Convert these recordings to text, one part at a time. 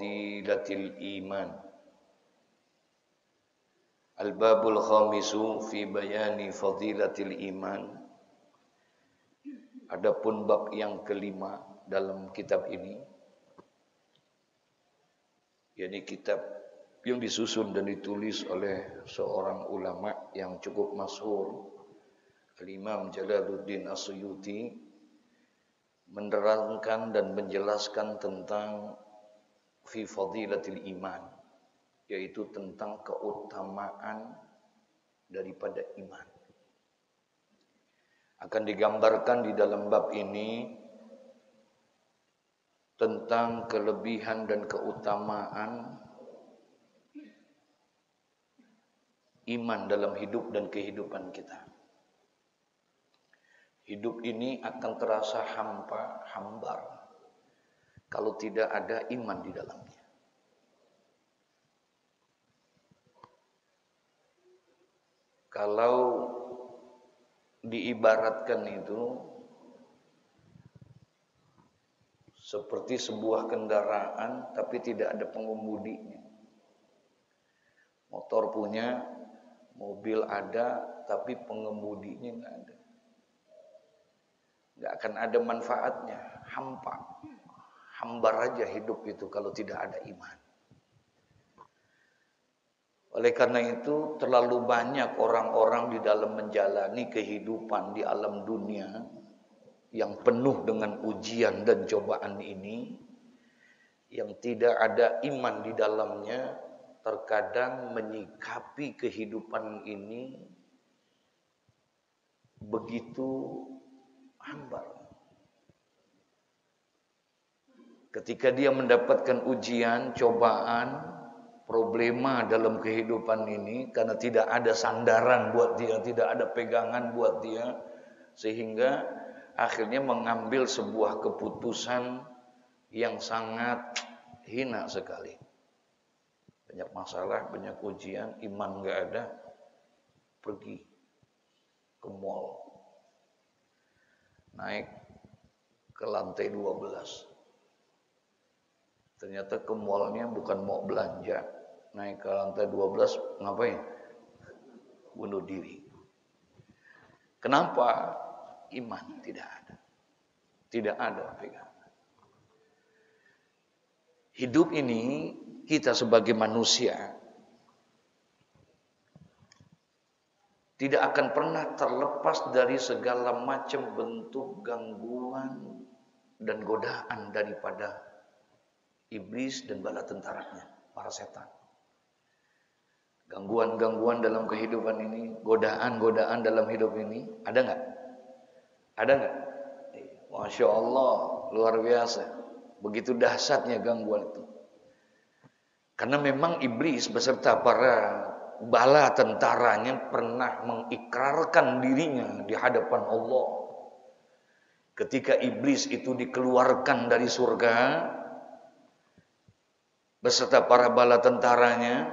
fadilatil iman. Al-babul khamisu fi bayani fadilatil iman. Adapun bab yang kelima dalam kitab ini, yakni kitab yang disusun dan ditulis oleh seorang ulama yang cukup masyhur, Al-Imam Jalaluddin As-Suyuti, menerangkan dan menjelaskan tentang fi fadilatil iman, yaitu tentang keutamaan daripada iman. Akan digambarkan di dalam bab ini tentang kelebihan dan keutamaan iman dalam hidup dan kehidupan kita. Hidup ini akan terasa hambar kalau tidak ada iman di dalamnya. Kalau diibaratkan itu seperti sebuah kendaraan tapi tidak ada pengemudinya. Motor punya, mobil ada, tapi pengemudinya nggak ada. Nggak akan ada manfaatnya, hambar aja hidup itu kalau tidak ada iman. Oleh karena itu terlalu banyak orang-orang di dalam menjalani kehidupan di alam dunia yang penuh dengan ujian dan cobaan ini, yang tidak ada iman di dalamnya, terkadang menyikapi kehidupan ini begitu hambar. Ketika dia mendapatkan ujian, cobaan, problema dalam kehidupan ini, karena tidak ada sandaran buat dia, tidak ada pegangan buat dia, sehingga akhirnya mengambil sebuah keputusan yang sangat hina sekali. Banyak masalah, banyak ujian, iman gak ada, pergi ke mall, naik ke lantai 12. Ternyata ke mallnya bukan mau belanja, naik ke lantai 12 ngapain? Bunuh diri. Kenapa? Iman tidak ada. Tidak ada pegangan. Hidup ini kita sebagai manusia tidak akan pernah terlepas dari segala macam bentuk gangguan dan godaan daripada iblis dan bala tentaranya, para setan. Gangguan-gangguan dalam kehidupan ini, godaan-godaan dalam hidup ini, ada nggak? Ada nggak? Masya Allah, luar biasa. Begitu dahsyatnya gangguan itu. Karena memang iblis beserta para bala tentaranya pernah mengikrarkan dirinya di hadapan Allah. Ketika iblis itu dikeluarkan dari surga beserta para bala tentaranya,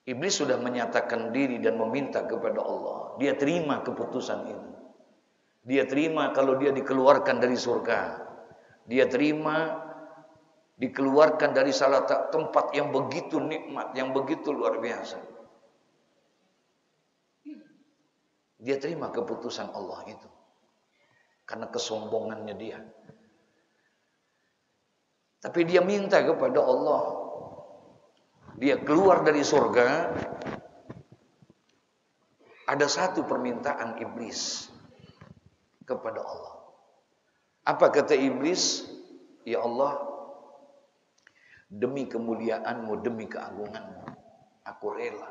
iblis sudah menyatakan diri dan meminta kepada Allah. Dia terima keputusan itu. Dia terima kalau dia dikeluarkan dari surga. Dia terima dikeluarkan dari salah tempat yang begitu nikmat, yang begitu luar biasa. Dia terima keputusan Allah itu karena kesombongannya dia. Tapi dia minta kepada Allah. Dia keluar dari surga. Ada satu permintaan iblis kepada Allah. Apa kata iblis? Ya Allah, demi kemuliaanmu, demi keagunganmu, aku rela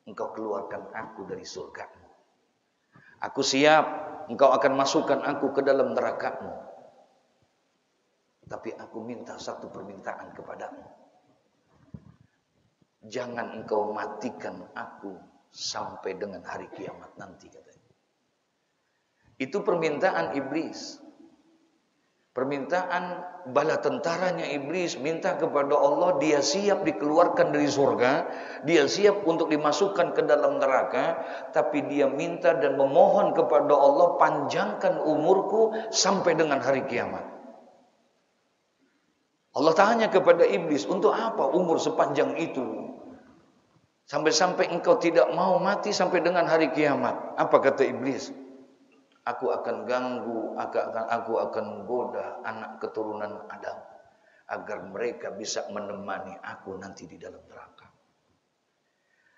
engkau keluarkan aku dari surgamu. Aku siap engkau akan masukkan aku ke dalam nerakamu. Tapi aku minta satu permintaan kepadamu. Jangan engkau matikan aku sampai dengan hari kiamat nanti, katanya. Itu permintaan iblis. Permintaan bala tentaranya iblis minta kepada Allah, dia siap dikeluarkan dari surga, dia siap untuk dimasukkan ke dalam neraka, tapi dia minta dan memohon kepada Allah, panjangkan umurku sampai dengan hari kiamat. Allah tanya kepada iblis, untuk apa umur sepanjang itu? Sampai-sampai engkau tidak mau mati sampai dengan hari kiamat. Apa kata iblis? Aku akan ganggu, aku akan goda anak keturunan Adam agar mereka bisa menemani aku nanti di dalam neraka.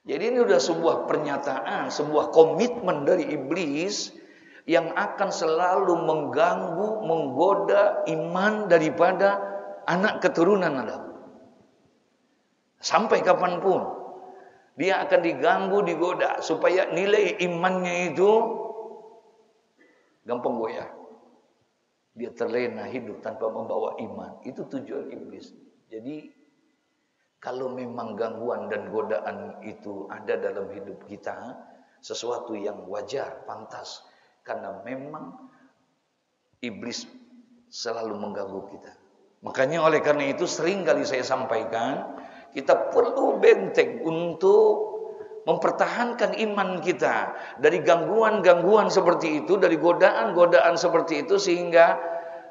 Jadi ini sudah sebuah pernyataan, sebuah komitmen dari iblis yang akan selalu mengganggu, menggoda iman daripada anak keturunan Adam. Sampai kapanpun dia akan diganggu, digoda supaya nilai imannya itu gampang goyah. Dia terlena hidup tanpa membawa iman. Itu tujuan iblis. Jadi kalau memang gangguan dan godaan itu ada dalam hidup kita, sesuatu yang wajar, pantas, karena memang iblis selalu mengganggu kita. Makanya oleh karena itu sering kali saya sampaikan, kita perlu benteng untuk mempertahankan iman kita dari gangguan-gangguan seperti itu, dari godaan-godaan seperti itu, sehingga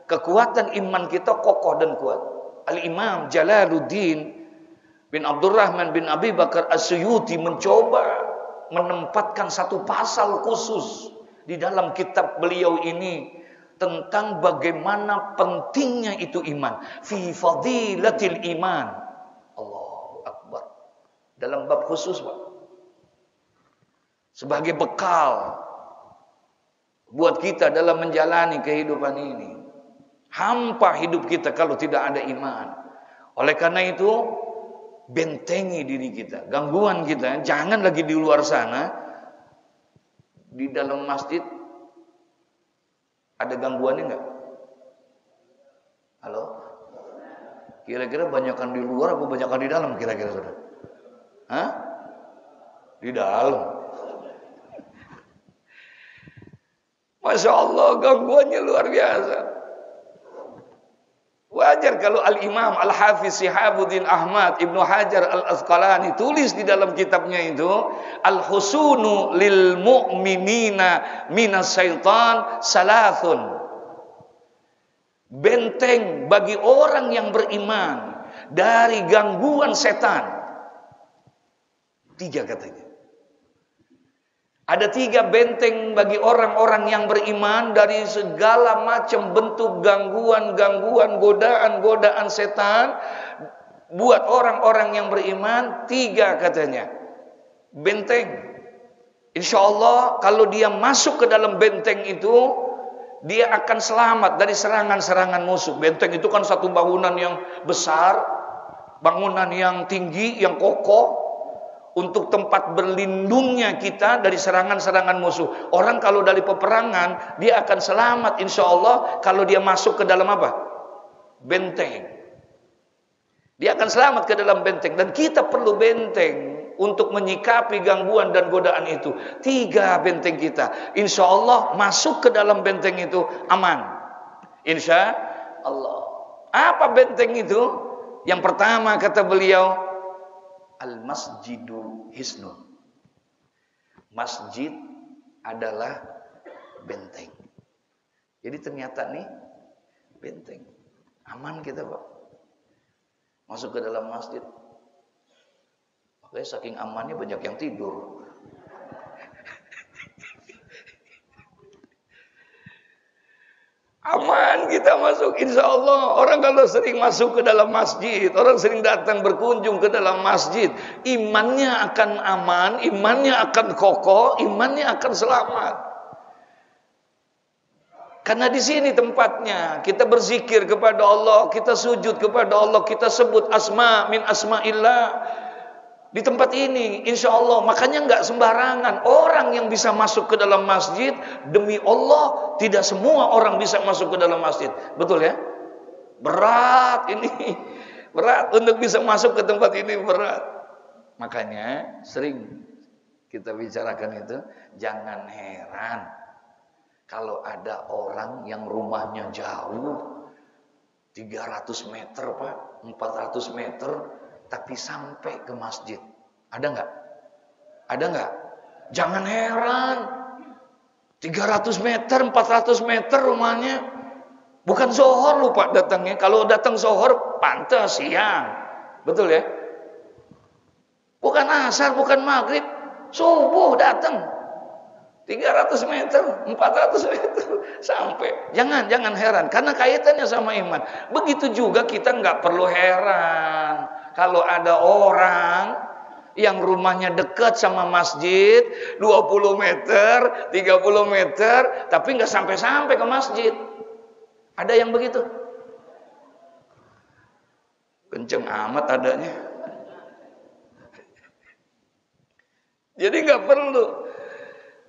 kekuatan iman kita kokoh dan kuat. Al-Imam Jalaluddin bin Abdurrahman bin Abi Bakar As-Suyuti mencoba menempatkan satu pasal khusus di dalam kitab beliau ini tentang bagaimana pentingnya itu iman. Fi fadilatil iman. Allahu Akbar. Dalam bab khusus, Pak. Sebagai bekal buat kita dalam menjalani kehidupan ini. Hampa hidup kita kalau tidak ada iman. Oleh karena itu, bentengi diri kita, gangguan kita. Jangan lagi di luar sana. Di dalam masjid ada gangguannya enggak? Halo? Kira-kira banyakan di luar apa banyakan di dalam kira-kira, Saudara? Hah? Di dalam. Masya Allah, gangguannya luar biasa. Wajar kalau Al-Imam Al-Hafiz Shihabuddin Ahmad Ibnu Hajar Al-Asqalani tulis di dalam kitabnya itu, Al-Husunu lil mu'minina minas syaitan salathun. Benteng bagi orang yang beriman dari gangguan setan. 3 katanya. Ada 3 benteng bagi orang-orang yang beriman dari segala macam bentuk gangguan-gangguan, godaan-godaan setan. Buat orang-orang yang beriman 3 katanya. Benteng. Insya Allah kalau dia masuk ke dalam benteng itu, dia akan selamat dari serangan-serangan musuh. Benteng itu kan satu bangunan yang besar, bangunan yang tinggi, yang kokoh, untuk tempat berlindungnya kita dari serangan-serangan musuh. Orang kalau dari peperangan, dia akan selamat insya Allah kalau dia masuk ke dalam apa? Benteng. Dia akan selamat ke dalam benteng. Dan kita perlu benteng untuk menyikapi gangguan dan godaan itu. 3 benteng kita. Insya Allah masuk ke dalam benteng itu aman. Insya Allah. Apa benteng itu? Yang pertama kata beliau, Al-masjidu hisnun. Masjid adalah benteng. Jadi ternyata nih benteng. Aman kita, Pak. Masuk ke dalam masjid. Makanya saking amannya banyak yang tidur. Aman kita masuk, insya Allah. Orang kalau sering masuk ke dalam masjid, orang sering datang berkunjung ke dalam masjid, imannya akan aman, imannya akan kokoh, imannya akan selamat. Karena di sini tempatnya kita berzikir kepada Allah, kita sujud kepada Allah, kita sebut asma min asma'illah. Di tempat ini, insya Allah, makanya nggak sembarangan orang yang bisa masuk ke dalam masjid. Demi Allah, tidak semua orang bisa masuk ke dalam masjid. Betul ya? Berat ini, berat untuk bisa masuk ke tempat ini, berat. Makanya sering kita bicarakan itu, jangan heran kalau ada orang yang rumahnya jauh, 300 meter Pak, 400 meter, tapi sampai ke masjid. Ada nggak? Ada nggak? Jangan heran. 300 meter, 400 meter rumahnya. Bukan zuhur lupa datangnya. Kalau datang zuhur pantas siang. Betul ya? Bukan asar, bukan maghrib. Subuh datang. 300 meter, 400 meter sampai. Jangan heran karena kaitannya sama iman. Begitu juga kita nggak perlu heran kalau ada orang yang rumahnya dekat sama masjid 20 meter, 30 meter tapi nggak sampai-sampai ke masjid. Ada yang begitu? Kenceng amat adanya. Jadi nggak perlu.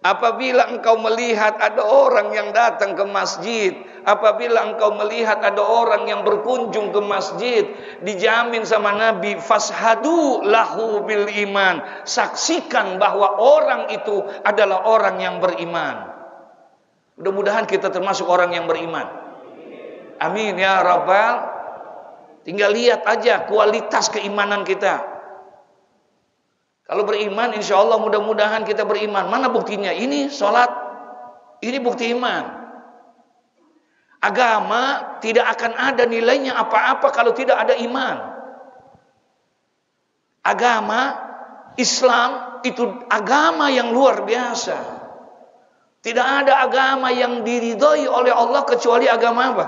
Apabila engkau melihat ada orang yang datang ke masjid, apabila engkau melihat ada orang yang berkunjung ke masjid, dijamin sama Nabi, fashadu lahu bil iman. Saksikan bahwa orang itu adalah orang yang beriman. Mudah-mudahan kita termasuk orang yang beriman. Amin ya rabbal. Tinggal lihat aja kualitas keimanan kita. Kalau beriman, insya Allah mudah-mudahan kita beriman. Mana buktinya? Ini sholat, ini bukti iman. Agama tidak akan ada nilainya apa-apa kalau tidak ada iman. Agama Islam itu agama yang luar biasa. Tidak ada agama yang diridhoi oleh Allah kecuali agama apa?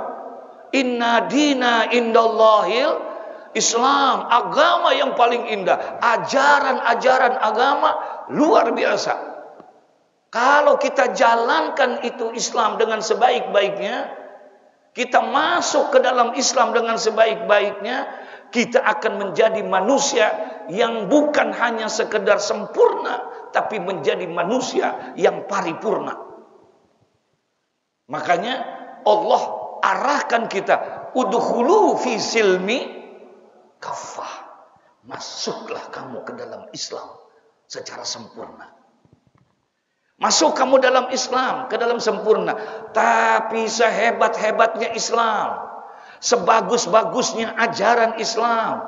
Inna dina indallahil Islam, agama yang paling indah. Ajaran-ajaran agama luar biasa. Kalau kita jalankan itu Islam dengan sebaik-baiknya, kita masuk ke dalam Islam dengan sebaik-baiknya, kita akan menjadi manusia yang bukan hanya sekedar sempurna, tapi menjadi manusia yang paripurna. Makanya Allah arahkan kita, udkhulu fi silmi kafah. Masuklah kamu ke dalam Islam secara sempurna. Masuk kamu dalam Islam, ke dalam sempurna. Tapi sehebat-hebatnya Islam, sebagus-bagusnya ajaran Islam,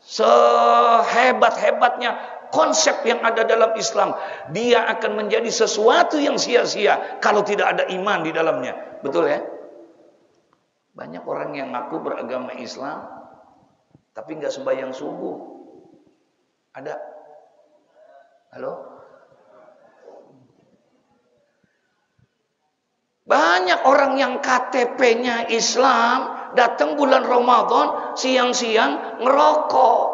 sehebat-hebatnya konsep yang ada dalam Islam, dia akan menjadi sesuatu yang sia-sia kalau tidak ada iman di dalamnya. Betul ya? Banyak orang yang ngaku beragama Islam tapi nggak sembahyang subuh. Ada? Halo? Banyak orang yang KTP-nya Islam, datang bulan Ramadan, siang-siang ngerokok.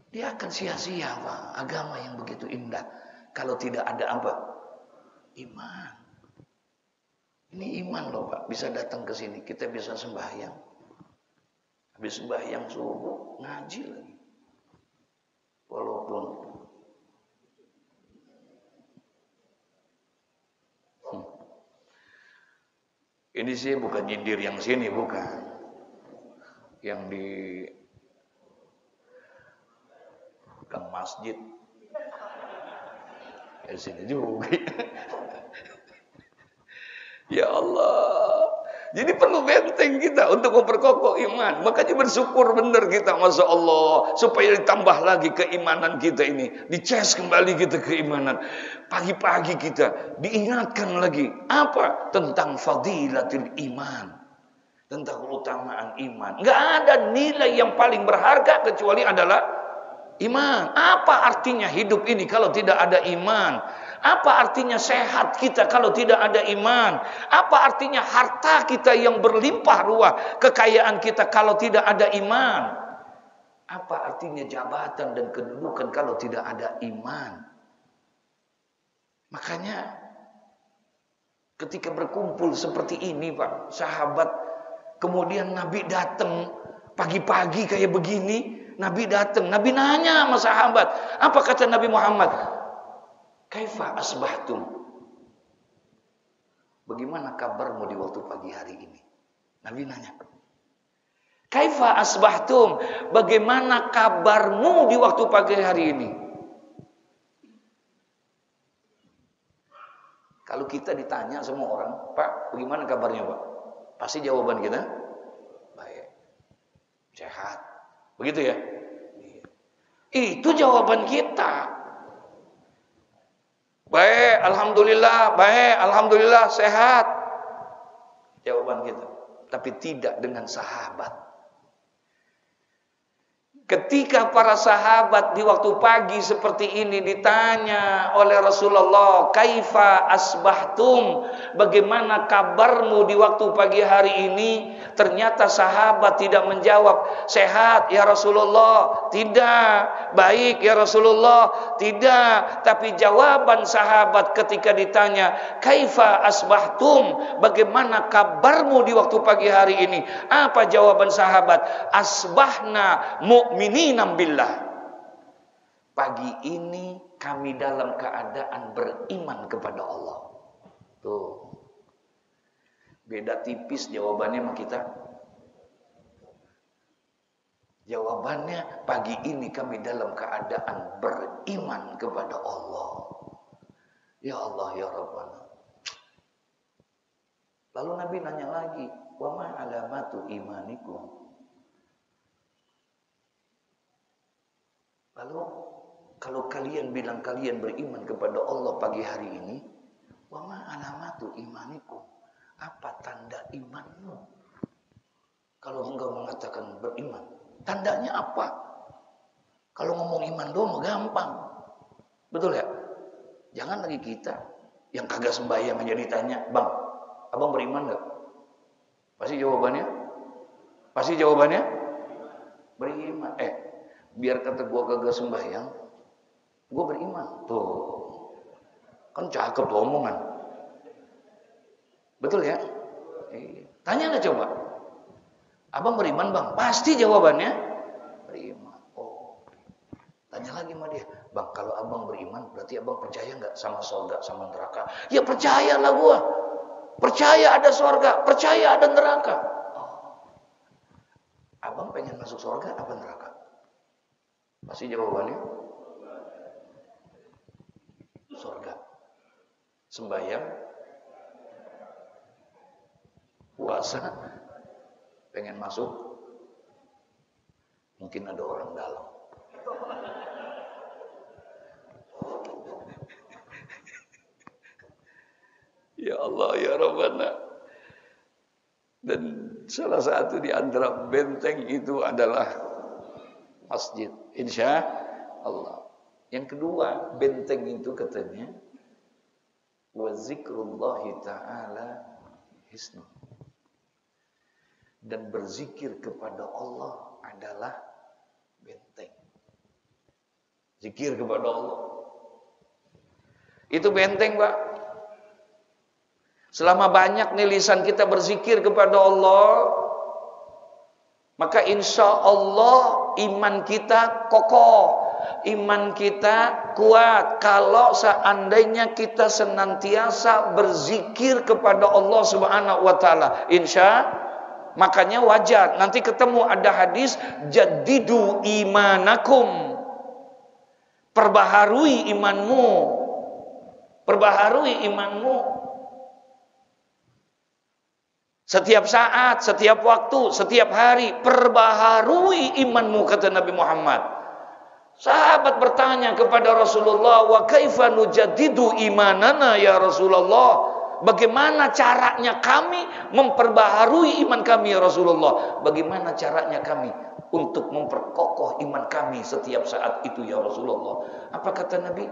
Dia akan sia-sia, Pak. Agama yang begitu indah kalau tidak ada apa? Iman. Ini iman loh Pak, bisa datang ke sini, kita bisa sembahyang. Habis sembahyang subuh, ngaji lagi. Walaupun ini sih bukan nyindir yang sini, bukan. Yang di gang masjid. Di sini juga. Ya Allah. Jadi perlu benteng kita untuk memperkokoh iman. Makanya bersyukur benar kita, Masya Allah. Supaya ditambah lagi keimanan kita ini. Dicas kembali kita keimanan. Pagi-pagi kita diingatkan lagi. Apa? Tentang fadilatul iman. Tentang keutamaan iman. Nggak ada nilai yang paling berharga kecuali adalah iman. Apa artinya hidup ini kalau tidak ada iman? Apa artinya sehat kita kalau tidak ada iman? Apa artinya harta kita yang berlimpah ruah, kekayaan kita kalau tidak ada iman? Apa artinya jabatan dan kedudukan kalau tidak ada iman? Makanya ketika berkumpul seperti ini Pak, sahabat, kemudian Nabi datang pagi-pagi kayak begini, Nabi datang, Nabi nanya sama sahabat, apa kata Nabi Muhammad? Kaifa asbahtum? Bagaimana kabarmu di waktu pagi hari ini? Nabi nanya. Kaifa asbahtum? Bagaimana kabarmu di waktu pagi hari ini? Kalau kita ditanya semua orang, Pak, bagaimana kabarnya Pak? Pasti jawaban kita, baik, sehat. Begitu ya? Itu jawaban kita. Baik, alhamdulillah sehat. Jawaban kita. Tapi tidak dengan sahabat. Ketika para sahabat di waktu pagi seperti ini ditanya oleh Rasulullah, "Kaifa asbahtum?" Bagaimana kabarmu di waktu pagi hari ini? Ternyata sahabat tidak menjawab, "Sehat ya Rasulullah." Tidak. "Baik ya Rasulullah." Tidak. Tapi jawaban sahabat ketika ditanya, "Kaifa asbahtum?" Bagaimana kabarmu di waktu pagi hari ini? Apa jawaban sahabat? "Asbahna mu'mininam billah." Pagi ini kami dalam keadaan beriman kepada Allah. Tuh. Beda tipis jawabannya sama kita. Jawabannya, pagi ini kami dalam keadaan beriman kepada Allah. Ya Allah ya Rabbana. Lalu Nabi nanya lagi, "Wa ma alamatu imanikum?" Lalu kalau kalian bilang kalian beriman kepada Allah pagi hari ini, wa ma alamatu imanikum? Apa tanda imanmu? Kalau engkau mengatakan beriman, tandanya apa? Kalau ngomong iman doang gampang. Betul ya? Jangan lagi kita yang kagak sembahyang aja ditanya, "Bang, abang beriman enggak?" Pasti jawabannya beriman. Biar kata gua kagak sembahyang, gua beriman. Tuh. Kan cakep tuh omongan. Betul ya? Tanya nggak coba? "Abang beriman bang?" Pasti jawabannya beriman. Oh. Tanya lagi sama dia, "Bang, kalau abang beriman, berarti abang percaya nggak sama surga, sama neraka?" "Ya percayalah gua. Percaya ada surga, percaya ada neraka." Oh. "Abang pengen masuk surga apa neraka?" Pasti jawabannya surga. Sembahyang, puasa, pengen masuk, mungkin ada orang dalam. Ya Allah ya Rabbana. Dan salah satu di antara benteng itu adalah masjid, insya Allah. Yang kedua, benteng itu katanya wa zikrullahi ta'ala hisnu. Dan berzikir kepada Allah adalah benteng. Zikir kepada Allah itu benteng, Pak. Selama banyak nih lisan kita berzikir kepada Allah, maka insya Allah iman kita kokoh, iman kita kuat. Kalau seandainya kita senantiasa berzikir kepada Allah Subhanahu wa taala, makanya wajar nanti ketemu ada hadis, jadidu imanakum. Perbaharui imanmu. Perbaharui imanmu. Setiap saat, setiap waktu, setiap hari, perbaharui imanmu, kata Nabi Muhammad. Sahabat bertanya kepada Rasulullah, "Wa kaifa nujaddidu imanana ya Rasulullah?" Bagaimana caranya kami memperbaharui iman kami ya Rasulullah? Bagaimana caranya kami untuk memperkokoh iman kami setiap saat itu ya Rasulullah? Apa kata Nabi?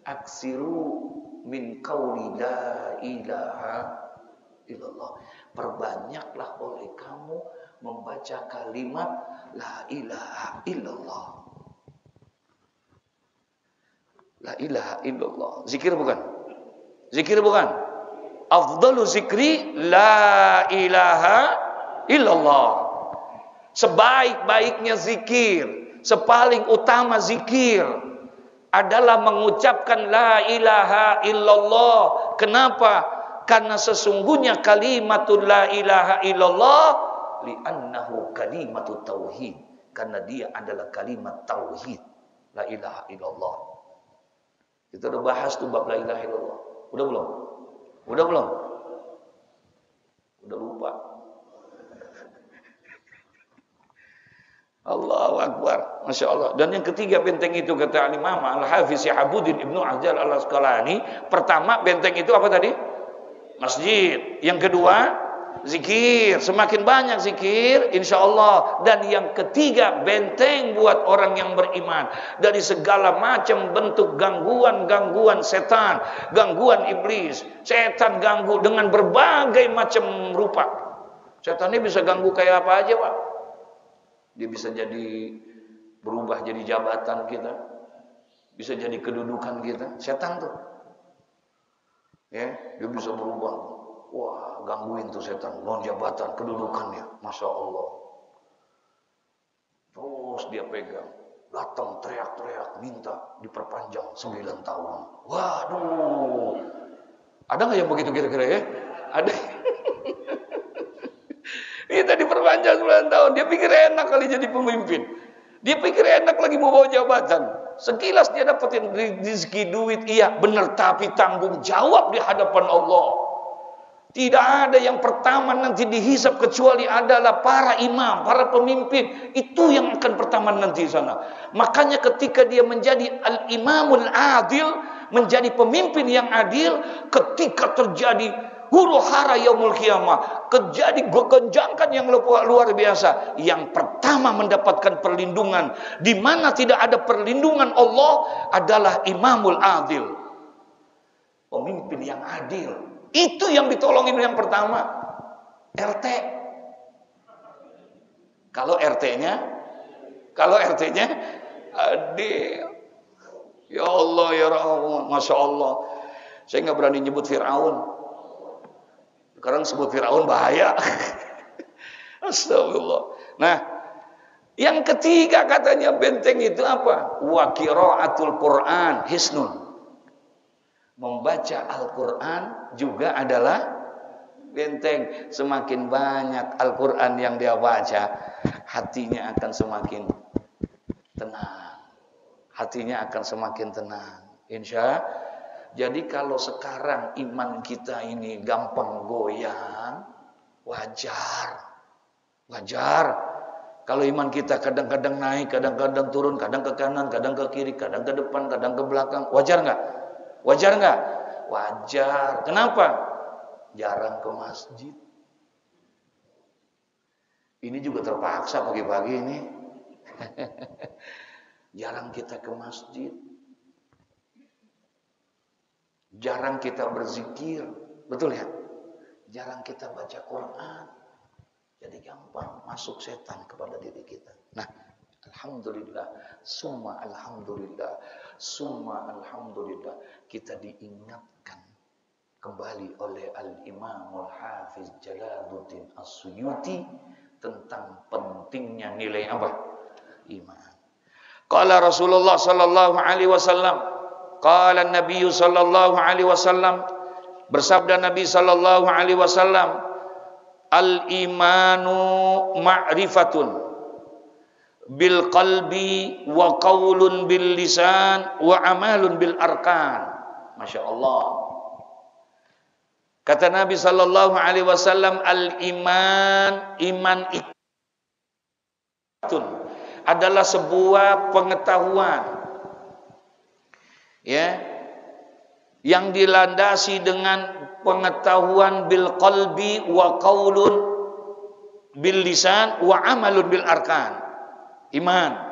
Aksiru min qauli la ilaha illallah. Perbanyaklah oleh kamu membaca kalimat la ilaha illallah. La ilaha illallah. Zikir bukan? Zikir bukan? Afdalu zikri la ilaha illallah. Sebaik-baiknya zikir, sepaling utama zikir adalah mengucapkan la ilaha illallah. Kenapa? Karena sesungguhnya kalimatul la ilaha illallah li'annahu kalimatut tauhid. Karena dia adalah kalimat tauhid. La ilaha illallah. Kita udah bahas tuh bab la ilaha illallah. Udah belum? Udah belum? Udah lupa. Allahu Akbar, Masya Allah. Dan yang ketiga benteng itu kata Imam Al-Hafiz Syihabuddin Ibnu Hajar Al-Asqalani, pertama benteng itu apa tadi? Masjid. Yang kedua zikir, semakin banyak zikir insya Allah. Dan yang ketiga benteng buat orang yang beriman dari segala macam bentuk gangguan setan, gangguan iblis. Setan ganggu dengan berbagai macam rupa. Setan ini bisa ganggu kayak apa aja Pak. Dia bisa jadi berubah jadi jabatan kita, bisa jadi kedudukan kita. Setan tuh, ya, dia bisa berubah. Wah, gangguin tuh setan, non jabatan, kedudukannya, Masya Allah. Terus dia pegang, datang teriak-teriak, minta diperpanjang 9 tahun. Waduh, ada nggak yang begitu kira-kira ya? Ada. Minta diperpanjang 9 tahun. Dia pikir enak kali jadi pemimpin. Dia pikir enak lagi mau bawa jabatan. Sekilas dia dapetin rezeki duit, iya benar, tapi tanggung jawab di hadapan Allah. Tidak ada yang pertama nanti dihisap kecuali adalah para imam, para pemimpin. Itu yang akan pertama nanti sana. Makanya ketika dia menjadi al-imamul adil, menjadi pemimpin yang adil, ketika terjadi huru hara yaumul qiyamah, terjadi kegonjangkan yang luar biasa, yang pertama mendapatkan perlindungan di mana tidak ada perlindungan Allah adalah imamul adil, pemimpin yang adil. Itu yang ditolongin yang pertama. RT. Kalau RT-nya adil. Ya Allah ya Rahman, Masya Allah. Saya nggak berani nyebut Fir'aun. Sekarang sebut Fir'aun bahaya. Astagfirullah. Nah, yang ketiga katanya benteng itu apa? Wa qiraatul Qur'an hisnun. Membaca Al-Qur'an juga adalah benteng. Semakin banyak Al-Qur'an yang dia baca, hatinya akan semakin tenang. Hatinya akan semakin tenang. Insya Allah. Jadi kalau sekarang iman kita ini gampang goyang, wajar. Kalau iman kita kadang-kadang naik, kadang-kadang turun, kadang ke kanan, kadang ke kiri, kadang ke depan, kadang ke belakang. Wajar nggak? Wajar. Kenapa? Jarang ke masjid. Ini juga terpaksa pagi-pagi ini. Jarang kita ke masjid. Jarang kita berzikir, betul ya? Jarang kita baca Quran. Jadi gampang masuk setan kepada diri kita. Nah, alhamdulillah, summa alhamdulillah, kita diingatkan kembali oleh Al-Imamul Hafiz Jalaluddin As-Suyuti tentang pentingnya nilai apa? Iman. Qala Rasulullah sallallahu alaihi wasallam, qala Nabi sallallahu alaihi wasallam, bersabda Nabi sallallahu alaihi wasallam, al-imanu ma'rifatun bil qalbi wa qaulun bil lisan wa amalun bil arkan. Masya Allah. Kata Nabi sallallahu alaihi wasallam, iman itu adalah sebuah pengetahuan, ya, yang dilandasi dengan pengetahuan bil qalbi wa qaulun bil lisan wa amalun bil arkan. Iman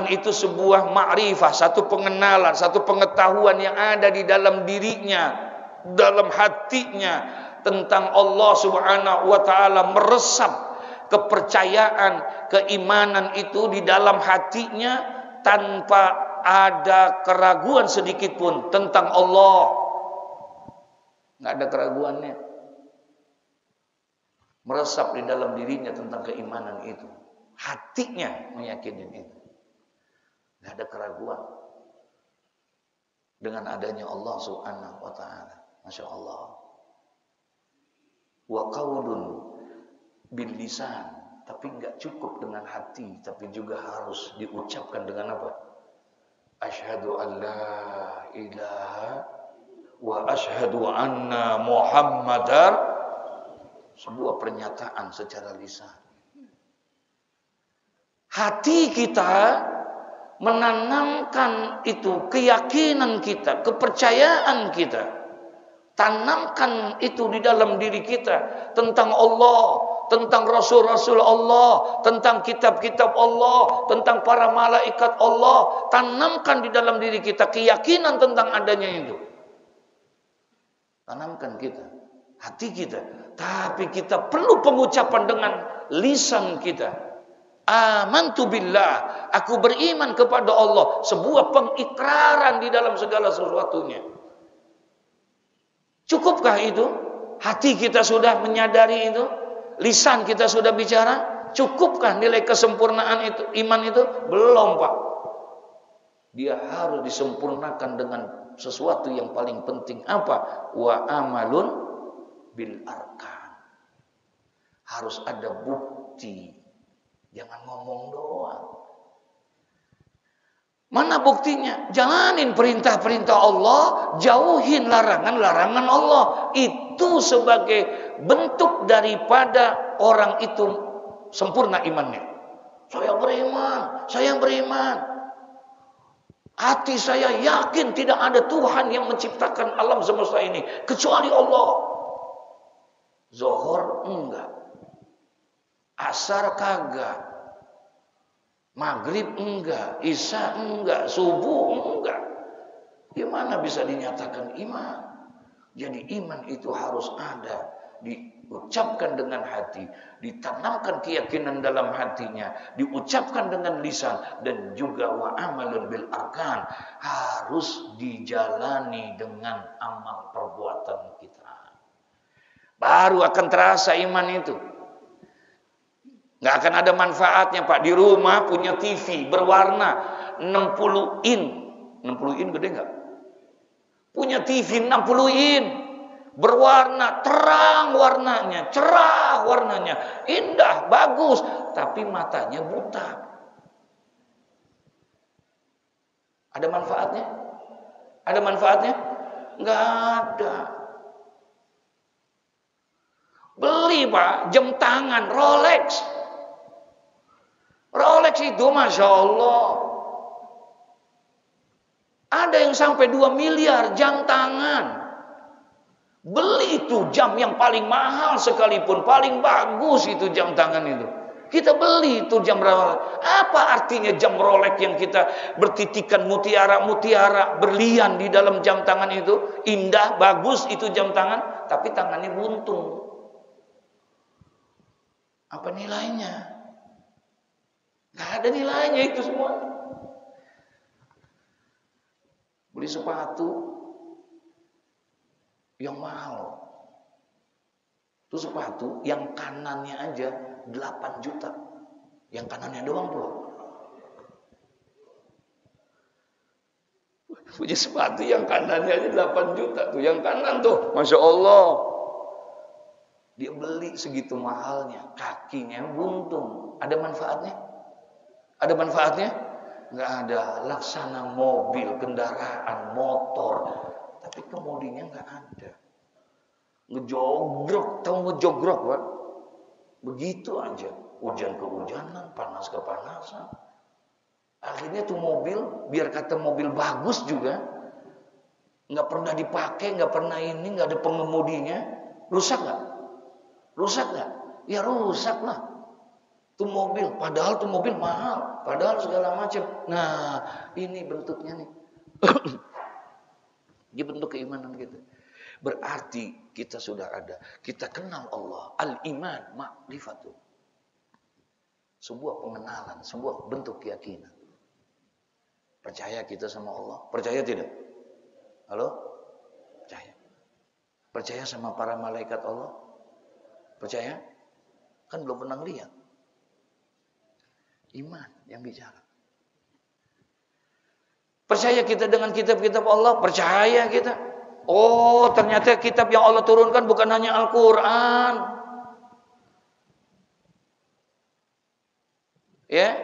itu sebuah ma'rifah, satu pengenalan, satu pengetahuan yang ada di dalam dirinya, dalam hatinya tentang Allah Subhanahu wa taala, meresap kepercayaan, keimanan itu di dalam hatinya tanpa ada keraguan sedikit pun tentang Allah. Nggak ada keraguannya. Meresap di dalam dirinya tentang keimanan itu. Hatinya meyakini itu. Nggak ada keraguan. Dengan adanya Allah Subhanahu wa ta'ala. Masya Allah. Wa qaulun bil lisan. Tapi nggak cukup dengan hati, tapi juga harus diucapkan dengan apa? Asyhadu an la ilaha wa asyhadu anna Muhammadar, sebuah pernyataan secara lisan. hati kita menanamkan itu keyakinan kita, kepercayaan kita. Tanamkan itu di dalam diri kita tentang Allah, tentang Rasul-Rasul Allah, tentang kitab-kitab Allah, tentang para malaikat Allah. Tanamkan di dalam diri kita keyakinan tentang adanya itu. Tanamkan kita, hati kita. Tapi kita perlu pengucapan dengan lisan kita. Amantu billah, aku beriman kepada Allah, sebuah pengikraran di dalam segala sesuatunya. Cukupkah itu? Hati kita sudah menyadari itu? Lisan kita sudah bicara? Cukupkah nilai kesempurnaan itu, iman itu? Belum, Pak. Dia harus disempurnakan dengan sesuatu yang paling penting. Apa? Wa amalun bil arkan. Harus ada bukti. Jangan ngomong doang. Mana buktinya? Jalanin perintah-perintah Allah, jauhin larangan-larangan Allah. Itu sebagai bentuk daripada orang itu sempurna imannya. Saya beriman. Hati saya yakin tidak ada Tuhan yang menciptakan alam semesta ini kecuali Allah. Zuhur enggak. Asar kagak. Maghrib enggak, Isya enggak, subuh enggak. Gimana bisa dinyatakan iman? Jadi iman itu harus ada, diucapkan dengan hati, ditanamkan keyakinan dalam hatinya, diucapkan dengan lisan, dan juga wa amalun bil arkan, harus dijalani dengan amal perbuatan kita. Baru akan terasa iman itu. Nggak akan ada manfaatnya, Pak. Di rumah punya TV berwarna 60 in. 60 in gede nggak? Punya TV 60 in. Berwarna, terang warnanya, cerah warnanya, indah, bagus. Tapi matanya buta. Ada manfaatnya? Ada manfaatnya? Nggak ada. Beli, Pak, jam tangan Rolex. Rolex itu Masya Allah. Ada yang sampai 2 miliar jam tangan. Beli itu jam yang paling mahal sekalipun, paling bagus itu jam tangan itu. Kita beli itu jam Rolex. Apa artinya jam Rolex yang kita bertitikan mutiara-mutiara berlian di dalam jam tangan itu? Indah, bagus itu jam tangan, tapi tangannya buntung. Apa nilainya? Nggak ada nilainya itu semua. Beli sepatu yang mahal. Itu sepatu yang kanannya aja 8 juta. Yang kanannya doang tuh. Punya sepatu yang kanannya aja 8 juta tuh. Yang kanan tuh, Masya Allah. Dia beli segitu mahalnya, kakinya buntung. Ada manfaatnya? Ada manfaatnya? Nggak ada. Laksana mobil, kendaraan, motor, tapi kemudinya nggak ada. Ngejogrok, tahu ngejogrok, Pak? Begitu aja. Hujan kehujanan, panas kepanasan. Akhirnya tuh mobil, biar kata mobil bagus juga, nggak pernah dipakai, nggak pernah ini, nggak ada pengemudinya, rusak nggak? Rusak nggak? Ya rusak lah. Tuh mobil, padahal tuh mobil mahal, padahal segala macam. Nah, ini bentuknya nih. Ini bentuk keimanan kita. Berarti kita sudah ada, kita kenal Allah. Al-iman ma'rifatu. Sebuah pengenalan, sebuah bentuk keyakinan. Percaya kita sama Allah? Percaya tidak? Halo? Percaya. Percaya sama para malaikat Allah? Percaya? Kan belum pernah lihat. Iman yang bicara. Percaya kita dengan kitab-kitab Allah? Percaya kita. Oh, ternyata kitab yang Allah turunkan bukan hanya Al-Quran. Ya,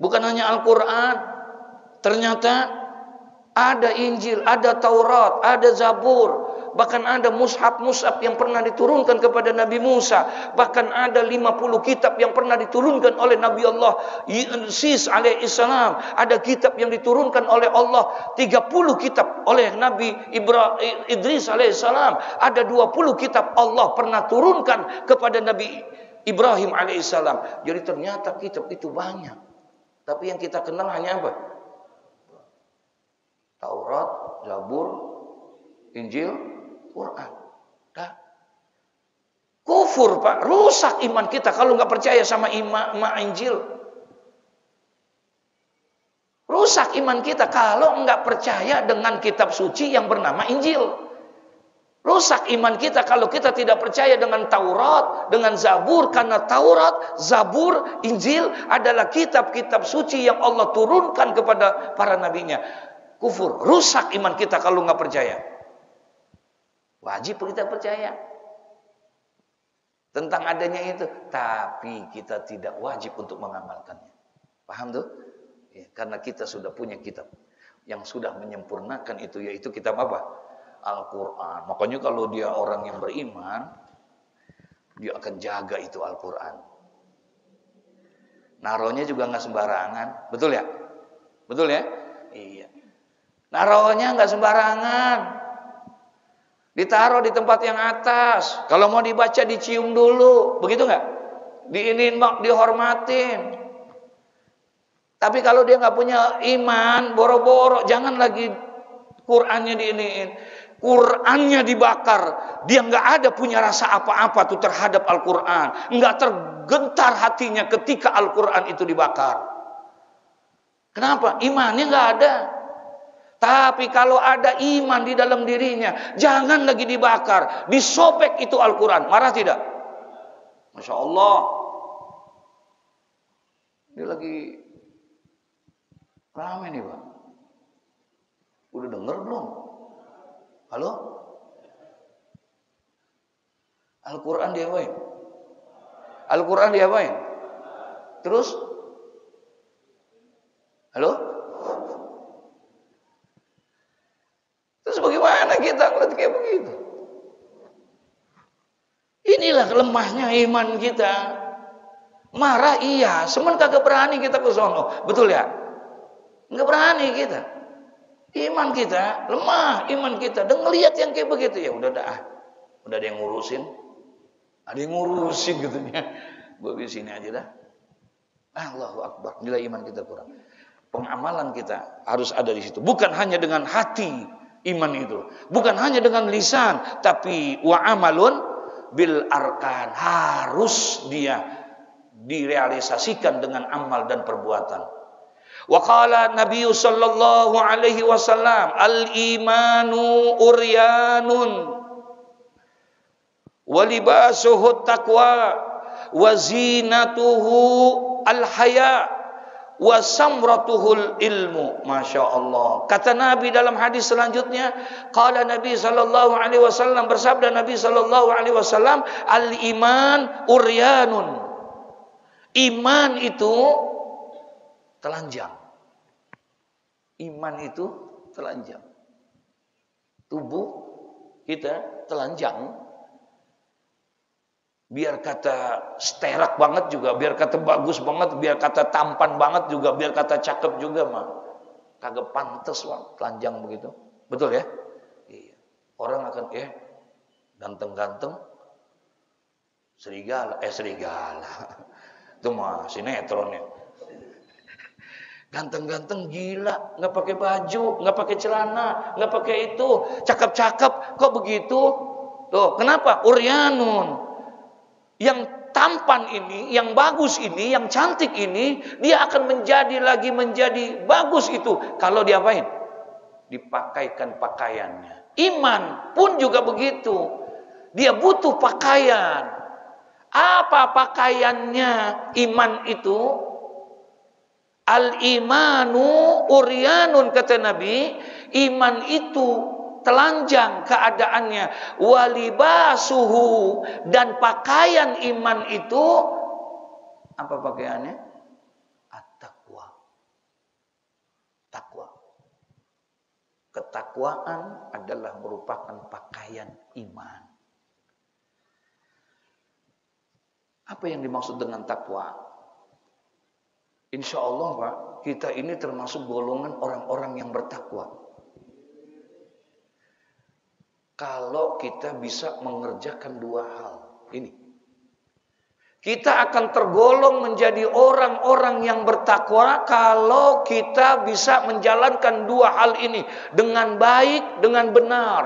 bukan hanya Al-Quran. Ternyata Ada Injil, ada Taurat, ada Zabur. Bahkan ada mushaf-mushaf yang pernah diturunkan kepada Nabi Musa. Bahkan ada 50 kitab yang pernah diturunkan oleh Nabi Allah Sis alaihissalam. Ada kitab yang diturunkan oleh Allah, 30 kitab oleh Nabi Idris alaihissalam. Ada 20 kitab Allah pernah turunkan kepada Nabi Ibrahim alaihissalam. Jadi ternyata kitab itu banyak. Tapi yang kita kenal hanya apa? Taurat, Zabur, Injil, Quran. Dah. Kufur, Pak. Rusak iman kita kalau nggak percaya sama Injil. Rusak iman kita kalau nggak percaya dengan kitab suci yang bernama Injil. Rusak iman kita kalau kita tidak percaya dengan Taurat, dengan Zabur. Karena Taurat, Zabur, Injil adalah kitab-kitab suci yang Allah turunkan kepada para nabinya. Kufur, rusak iman kita kalau nggak percaya. Wajib kita percaya tentang adanya itu, tapi kita tidak wajib untuk mengamalkannya. Paham tuh? Ya, karena kita sudah punya kitab yang sudah menyempurnakan itu, yaitu kitab apa? Al-Quran. Makanya kalau dia orang yang beriman, dia akan jaga itu Al-Quran. Naruhnya juga nggak sembarangan, betul ya? Betul ya? Iya. Naruhnya nggak sembarangan. Ditaruh di tempat yang atas. Kalau mau dibaca dicium dulu, begitu nggak? Diinin, dihormatin. Tapi kalau dia nggak punya iman, boro-boro, jangan lagi Qurannya diiniin. Qurannya dibakar. Dia nggak ada punya rasa apa-apa tuh terhadap Al-Quran. Nggak tergentar hatinya ketika Al-Quran itu dibakar. Kenapa? Imannya nggak ada. Tapi kalau ada iman di dalam dirinya, jangan lagi dibakar, disobek itu Al-Quran. Marah tidak? Masya Allah. Ini lagi ramai nih Pak. Udah denger belum? Halo? Al-Quran diapain? Al-Quran diapain? Terus? Halo? Terus bagaimana kita ngeliat kayak begitu? Inilah lemahnya iman kita. Marah iya, semen kagak berani kita ke sono. Betul ya? Enggak berani kita. Iman kita lemah, iman kita. Dan ngelihat yang kayak begitu, ya udah dah. Udah ada yang ngurusin. Ada yang ngurusin gitu ya. Gue di sini aja dah. Allahu Akbar. Nilai iman kita kurang. Pengamalan kita harus ada di situ. Bukan hanya dengan hati iman itu. Bukan hanya dengan lisan, tapi wa amalun bil arkan. Harus dia direalisasikan dengan amal dan perbuatan. Wa qala Nabi sallallahu alaihi wasallam, al-imanu uryanun wa libasuhu taqwa wa zinatuhu al-haya wa samratuhul ilmu. Masya Allah. Kata Nabi dalam hadis selanjutnya, qala Nabi sallallahu alaihi wasallam, bersabda Nabi sallallahu alaihi wasallam, al-iman uryanun. Iman itu telanjang. Iman itu telanjang. Tubuh kita telanjang. Biar kata sterak banget juga, biar kata bagus banget, biar kata tampan banget juga, biar kata cakep juga mah kagak pantas Bang, telanjang begitu. Betul ya? Iya. Orang akan ganteng-ganteng serigala. Itu mah sinetron ya. Ganteng-ganteng gila, nggak pakai baju, nggak pakai celana, nggak pakai itu, cakep-cakep, kok begitu? Tuh, kenapa? Uryanun. Yang tampan ini, yang bagus ini, yang cantik ini, dia akan menjadi bagus itu kalau diapain? Dipakaikan pakaiannya. Iman pun juga begitu. Dia butuh pakaian. Apa pakaiannya iman itu? Al-imanu uryanun, kata Nabi. Iman itu telanjang keadaannya. Walibasuhu, dan pakaian iman itu apa pakaiannya? At-taqwa. Takwa. Ketakwaan adalah merupakan pakaian iman. Apa yang dimaksud dengan takwa? Insya Allah Pak, kita ini termasuk golongan orang-orang yang bertakwa. Kalau kita bisa mengerjakan dua hal ini, kita akan tergolong menjadi orang-orang yang bertakwa kalau kita bisa menjalankan dua hal ini dengan baik, dengan benar.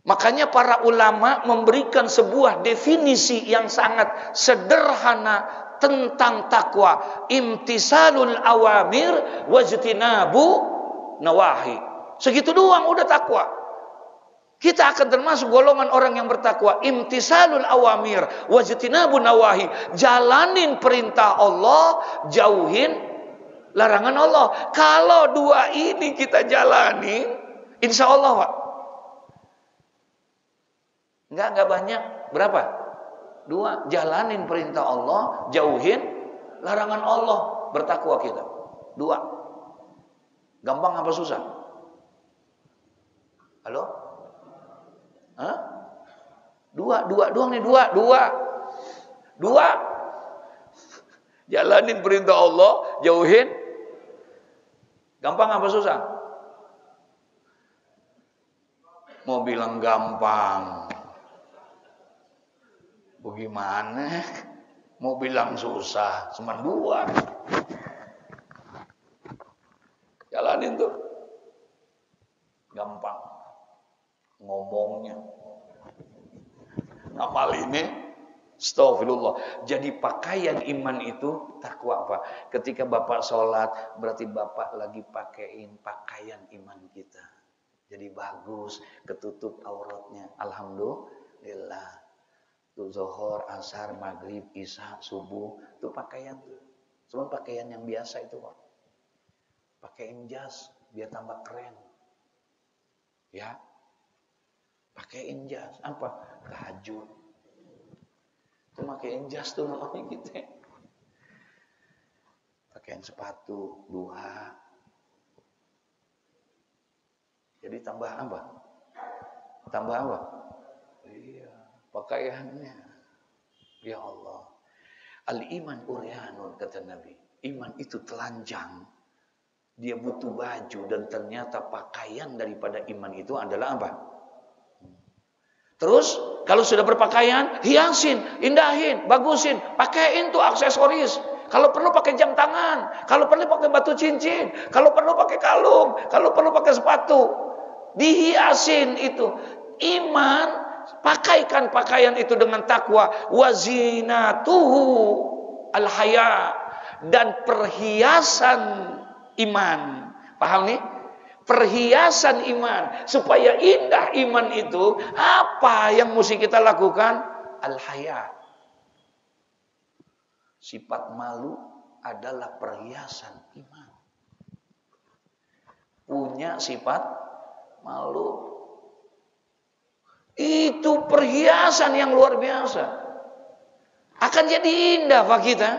Makanya para ulama memberikan sebuah definisi yang sangat sederhana tentang takwa. Imtisalul awamir wajtinabu nawahi. Segitu doang udah takwa. Kita akan termasuk golongan orang yang bertakwa. Imtisalul awamir wajtinabu nawahi. Jalanin perintah Allah, jauhin larangan Allah. Kalau dua ini kita jalani, insya Allah Pak. Enggak banyak. Berapa? Dua. Jalanin perintah Allah, jauhin larangan Allah. Bertakwa kita. Dua. Gampang apa susah? Halo? Hah? Dua doang nih, dua. Jalanin perintah Allah, jauhin. Gampang apa susah? Mau bilang gampang, bagaimana? Mau bilang susah, cuma dua. Jalanin tuh. Gampang ngomongnya. Amal ini astagfirullah. Jadi pakaian iman itu takwa apa? Ketika Bapak sholat, berarti Bapak lagi pakaiin pakaian iman kita. Jadi bagus, ketutup auratnya. Alhamdulillah. Tuh zuhur, asar, maghrib, isya, subuh, itu pakaian tuh. Cuma pakaian yang biasa itu Pak. Pakaiin jas biar tambah keren. Ya. Pakaiin jas apa? Tahajud. Itu pakaiin jas tuh namanya gitu. Pakaiin sepatu, duha. Jadi tambah apa? Tambah apa? Iya, pakaiannya. Ya Allah. Al-iman uryanun kata Nabi. Iman itu telanjang. Dia butuh baju dan ternyata pakaian daripada iman itu adalah apa? Terus kalau sudah berpakaian, hiasin, indahin, bagusin, pakaiin tuh aksesoris. Kalau perlu pakai jam tangan, kalau perlu pakai batu cincin, kalau perlu pakai kalung, kalau perlu pakai sepatu. Dihiasin itu. Iman, pakaikan pakaian itu dengan takwa. Wazinatuhu al-haya, dan perhiasan iman. Paham nih? Perhiasan iman. Supaya indah iman itu, apa yang mesti kita lakukan? Al-haya. Sifat malu adalah perhiasan iman. Punya sifat malu. Itu perhiasan yang luar biasa. Akan jadi indah Pak kita.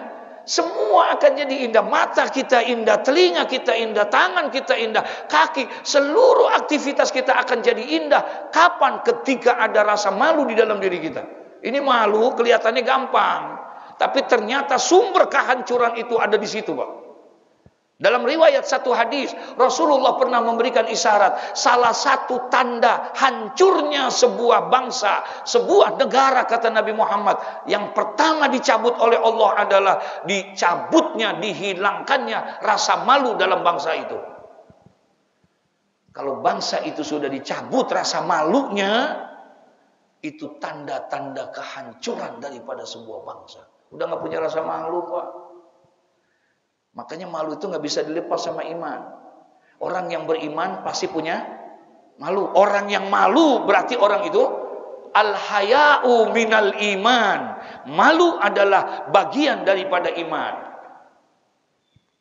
Semua akan jadi indah. Mata kita indah, telinga kita indah, tangan kita indah, kaki, seluruh aktivitas kita akan jadi indah. Kapan? Ketika ada rasa malu di dalam diri kita. Ini malu kelihatannya gampang, tapi ternyata sumber kehancuran itu ada di situ Pak. Dalam riwayat satu hadis, Rasulullah pernah memberikan isyarat. Salah satu tanda hancurnya sebuah bangsa, sebuah negara, kata Nabi Muhammad, yang pertama dicabut oleh Allah adalah dicabutnya, dihilangkannya rasa malu dalam bangsa itu. Kalau bangsa itu sudah dicabut rasa malunya, itu tanda-tanda kehancuran daripada sebuah bangsa. Udah gak punya rasa malu Pak. Makanya malu itu gak bisa dilepas sama iman. Orang yang beriman pasti punya malu. Orang yang malu berarti orang itu al-haya'u minal iman. Malu adalah bagian daripada iman.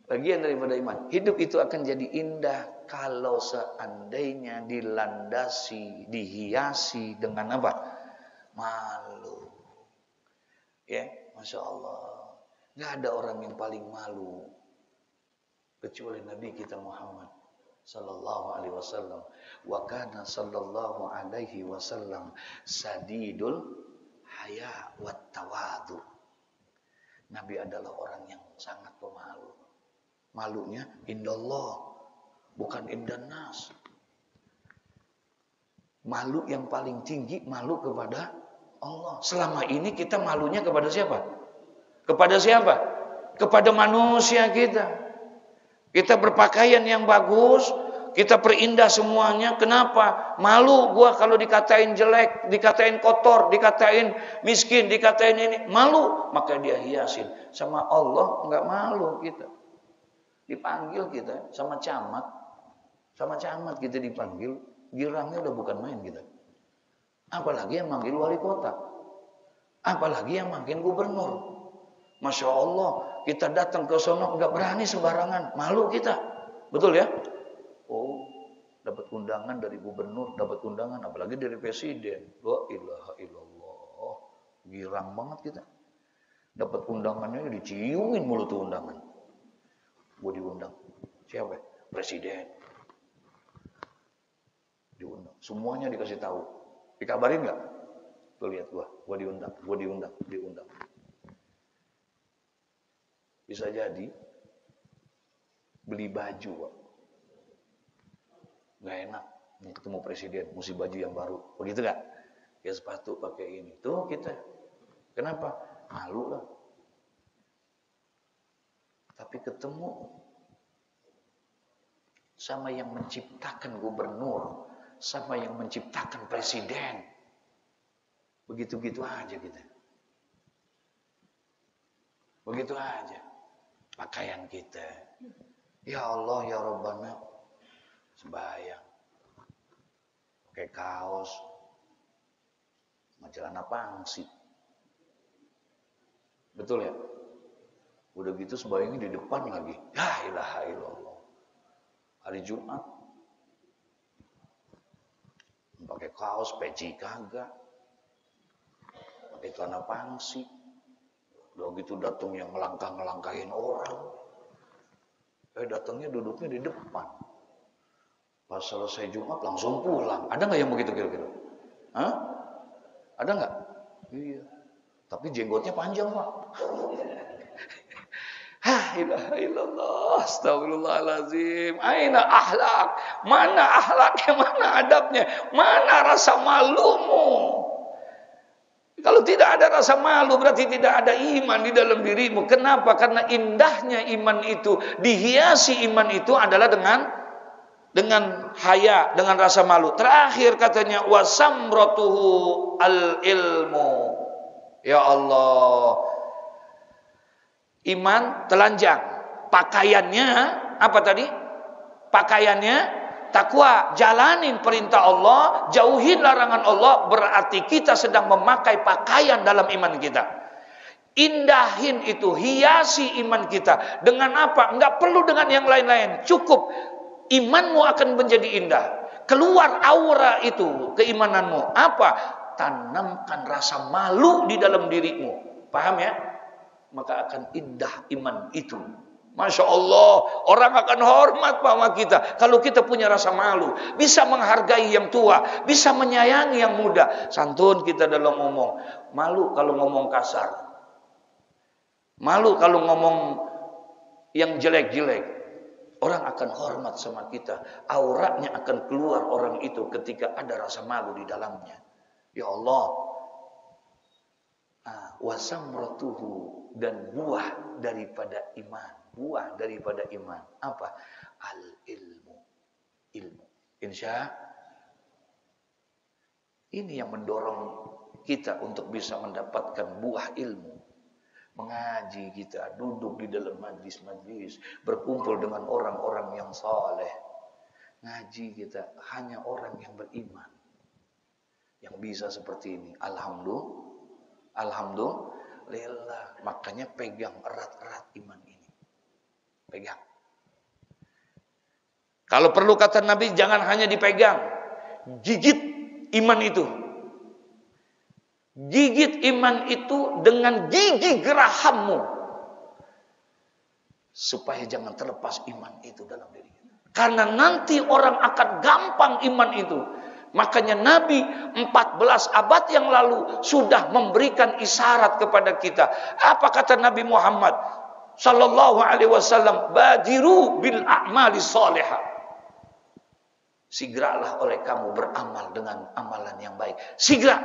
Bagian daripada iman. Hidup itu akan jadi indah kalau seandainya dilandasi, dihiasi dengan apa? Malu. Ya, Masya Allah. Gak ada orang yang paling malu kecuali Nabi kita Muhammad sallallahu alaihi wasallam. Wa kana sallallahu alaihi wasallam sadidul haya wat tawadu. Nabi adalah orang yang sangat pemalu. Malunya indallah, bukan indannas. Malu yang paling tinggi, malu kepada Allah. Selama ini kita malunya kepada siapa? Kepada siapa? Kepada manusia kita. Kita berpakaian yang bagus, kita perindah semuanya. Kenapa? Malu gua kalau dikatain jelek, dikatain kotor, dikatain miskin, dikatain ini. Malu, maka dia hiasin. Sama Allah enggak malu kita. Dipanggil kita sama camat. Sama camat kita dipanggil. Girangnya udah bukan main kita. Apalagi yang manggil wali kota. Apalagi yang manggil gubernur. Masya Allah, kita datang ke sono nggak berani sembarangan. Malu kita. Betul ya? Oh, dapat undangan dari gubernur, dapat undangan. Apalagi dari presiden. La ilaha illallah. Girang banget kita. Dapat undangannya diciumin mulut tuh undangan. Gue diundang. Siapa? Presiden. Diundang. Semuanya dikasih tahu. Dikabarin nggak? Tuh lihat gua diundang, diundang. Bisa jadi beli baju, Pak. Nggak enak. Nih ketemu presiden, mesti baju yang baru. Begitu nggak? Ya sepatu pakai ini. Tuh kita. Kenapa? Malu lah. Tapi ketemu sama yang menciptakan gubernur, sama yang menciptakan presiden. Begitu-gitu aja kita. Begitu aja. Pakaian kita. Ya Allah, ya Rabbana. Sembahyang. Pakai kaos. Celana pangsi. Betul ya? Udah gitu sembahyangnya di depan lagi. La ilaha illallah. Hari Jumat. Pakai kaos, peci kagak. Pakai celana pangsi. Udah gitu datang yang ngelangkah-ngelangkahin orang. Datangnya duduknya di depan. Pas selesai Jumat langsung pulang. Ada nggak yang begitu kira-kira? Hah? Ada nggak? Iya. Tapi jenggotnya panjang, Pak. Ilaha illallah, astagfirullahaladzim. Aina akhlak? Mana akhlaknya, mana adabnya? Mana rasa malumu? Kalau tidak ada rasa malu berarti tidak ada iman di dalam dirimu. Kenapa? Karena indahnya iman itu, dihiasi iman itu adalah dengan haya, dengan rasa malu. Terakhir katanya wasamratuhu al-ilmu. Ya Allah. Iman telanjang. Pakaiannya apa tadi? Pakaiannya takwa. Jalanin perintah Allah, jauhin larangan Allah, berarti kita sedang memakai pakaian dalam iman kita. Indahin itu, hiasi iman kita. Dengan apa? Enggak perlu dengan yang lain-lain. Cukup imanmu akan menjadi indah. Keluar aura itu keimananmu. Apa? Tanamkan rasa malu di dalam dirimu. Paham ya? Maka akan indah iman itu. Masya Allah, orang akan hormat sama kita kalau kita punya rasa malu, bisa menghargai yang tua, bisa menyayangi yang muda. Santun kita dalam ngomong. Malu kalau ngomong kasar, malu kalau ngomong yang jelek-jelek. Orang akan hormat sama kita. Auratnya akan keluar orang itu ketika ada rasa malu di dalamnya. Ya Allah. Wasamratuhu, dan buah daripada iman. Buah daripada iman. Apa? Al-ilmu. Ilmu. Insya ini yang mendorong kita untuk bisa mendapatkan buah ilmu. Mengaji kita, duduk di dalam majlis-majlis, berkumpul dengan orang-orang yang saleh. Ngaji kita hanya orang yang beriman yang bisa seperti ini. Alhamdulillah. Makanya pegang erat-erat iman ini. Pegang. Kalau perlu kata Nabi, jangan hanya dipegang, gigit iman itu. Gigit iman itu dengan gigi gerahammu, supaya jangan terlepas iman itu dalam diri kita. Karena nanti orang akan gampang iman itu. Makanya Nabi 14 abad yang lalu sudah memberikan isyarat kepada kita. Apa kata Nabi Muhammad sallallahu alaihi wasallam? Badiru bil a'mali shalihah. Segeralah oleh kamu beramal dengan amalan yang baik. Segera.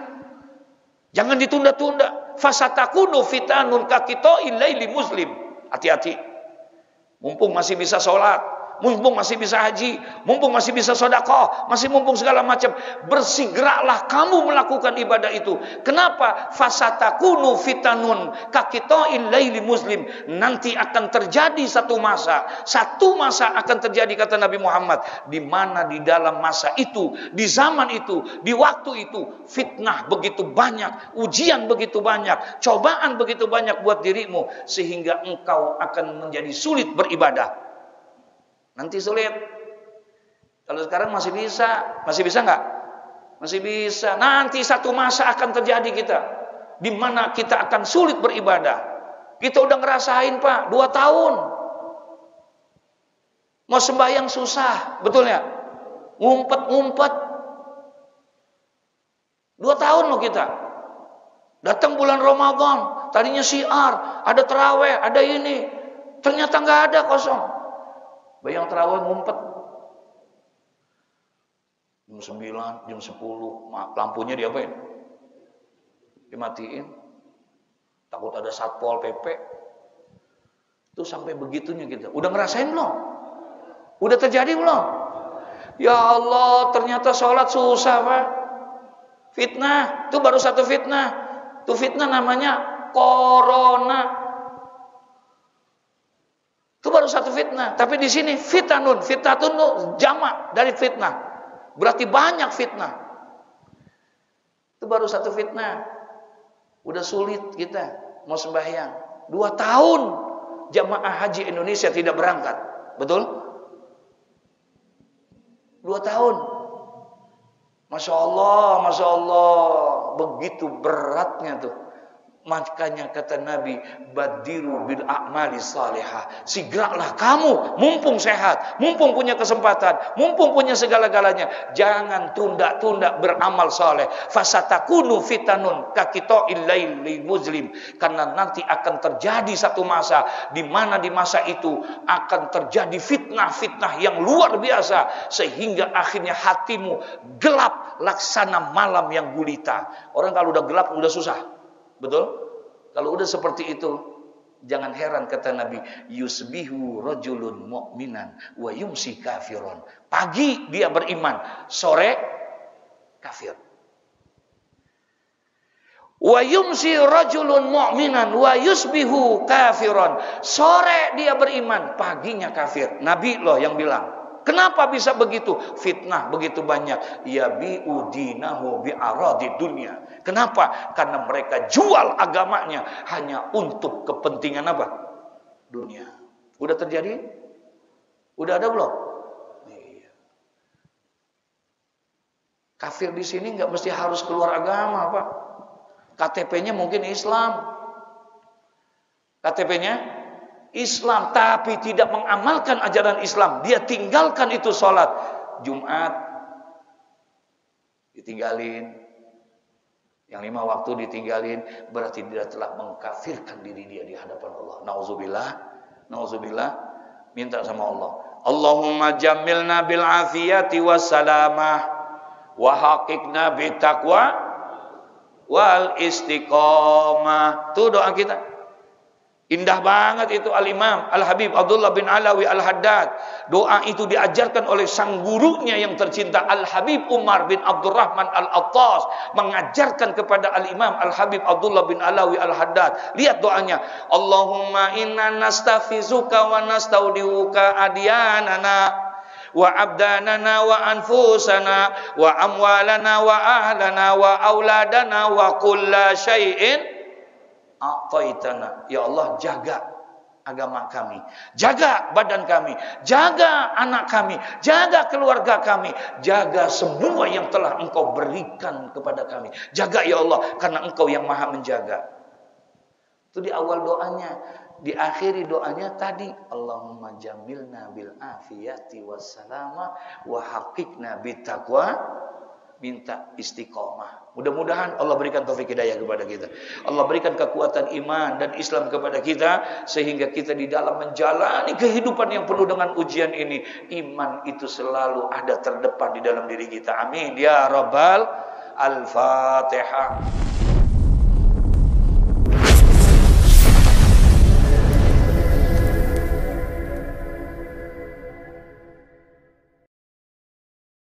Jangan ditunda-tunda. Fasatakunu fitanun kakito'il laili muslim. Hati-hati. Mumpung masih bisa sholat, mumpung masih bisa haji, mumpung masih bisa sedekah, masih mumpung segala macam, bersegeralah kamu melakukan ibadah itu. Kenapa? Fasatakunu fitanun kakito'il laili muslim. Nanti akan terjadi satu masa akan terjadi, kata Nabi Muhammad, di mana di dalam masa itu, di zaman itu, di waktu itu, fitnah begitu banyak, ujian begitu banyak, cobaan begitu banyak buat dirimu, sehingga engkau akan menjadi sulit beribadah. Nanti sulit. Kalau sekarang masih bisa nggak? Masih bisa. Nanti satu masa akan terjadi kita, di mana kita akan sulit beribadah. Kita udah ngerasain Pak, 2 tahun. Mau sembahyang susah, betul ya? Ngumpet. 2 tahun loh kita. Datang bulan Ramadan, tadinya syiar, ada taraweh, ada ini. Ternyata nggak ada, kosong. Bayang tarawih ngumpet. Jam 9, jam 10, lampunya diapain? Dimatiin. Takut ada Satpol PP. Itu sampai begitunya kita. Udah ngerasain belum? Udah terjadi belum? Ya Allah, ternyata sholat susah Pak. Fitnah, itu baru satu fitnah. Itu fitnah namanya corona. Itu baru satu fitnah. Tapi di sini fitanun jamak dari fitnah. Berarti banyak fitnah. Itu baru satu fitnah. Udah sulit kita mau sembahyang. 2 tahun jamaah haji Indonesia tidak berangkat. Betul? 2 tahun. Masya Allah. Begitu beratnya tuh. Makanya kata Nabi, badiru bil a'mali salihah. Segeralah kamu, mumpung sehat, mumpung punya kesempatan, mumpung punya segala-galanya, jangan tunda-tunda beramal saleh. Fasatakunu fitanun kakito'il laili muslim. Karena nanti akan terjadi satu masa, di mana di masa itu akan terjadi fitnah-fitnah yang luar biasa, sehingga akhirnya hatimu gelap laksana malam yang gulita. Orang kalau udah gelap udah susah. Betul? Kalau udah seperti itu, jangan heran kata Nabi, yusbihu rajulun mu'minan wa yumsi kafirun. Pagi dia beriman, sore kafir. Wa yumsi rajulun mu'minan wa yusbihu kafirun. Sore dia beriman, paginya kafir. Nabi loh yang bilang. Kenapa bisa begitu? Fitnah begitu banyak. Yabi'u dinahu bi'aradi dunia. Kenapa? Karena mereka jual agamanya hanya untuk kepentingan apa? Dunia. Udah terjadi? Udah ada belum? Iya. Kafir di sini nggak mesti harus keluar agama, Pak. KTP-nya mungkin Islam. KTP-nya Islam, tapi tidak mengamalkan ajaran Islam. Dia tinggalkan itu sholat. Jumat ditinggalin. Yang 5 waktu ditinggalin. Berarti dia telah mengkafirkan diri dia di hadapan Allah. Nauzubillah. Minta sama Allah. Allahumma jammilna bil afiyati wassalamah. Wa haqiqna bitaqwa wal istiqamah. Itu doa kita. Indah banget itu Al-Imam Al-Habib Abdullah bin Alawi Al-Haddad. Doa itu diajarkan oleh sang gurunya yang tercinta Al-Habib Umar bin Abdurrahman Al-Attas. Mengajarkan kepada Al-Imam Al-Habib Abdullah bin Alawi Al-Haddad. Lihat doanya. Allahumma inna nastafizuka wa nastaudiuka adyanana wa abdanana wa anfusana wa amwalana wa ahlana wa auladana wa kulla syai'in a'taitana. Ya Allah, jaga agama kami, jaga badan kami, jaga anak kami, jaga keluarga kami, jaga semua yang telah Engkau berikan kepada kami. Jaga ya Allah, karena Engkau yang maha menjaga. Itu di awal doanya. diakhiri doanya tadi, Allahumma jamilna bil afiyati wassalama wa haqiqna bitaqwa, minta istiqomah. Mudah-mudahan Allah berikan taufik hidayah kepada kita. Allah berikan kekuatan iman dan Islam kepada kita sehingga kita di dalam menjalani kehidupan yang penuh dengan ujian ini, iman itu selalu ada terdepan di dalam diri kita. Amin ya rabbal al-Fatihah.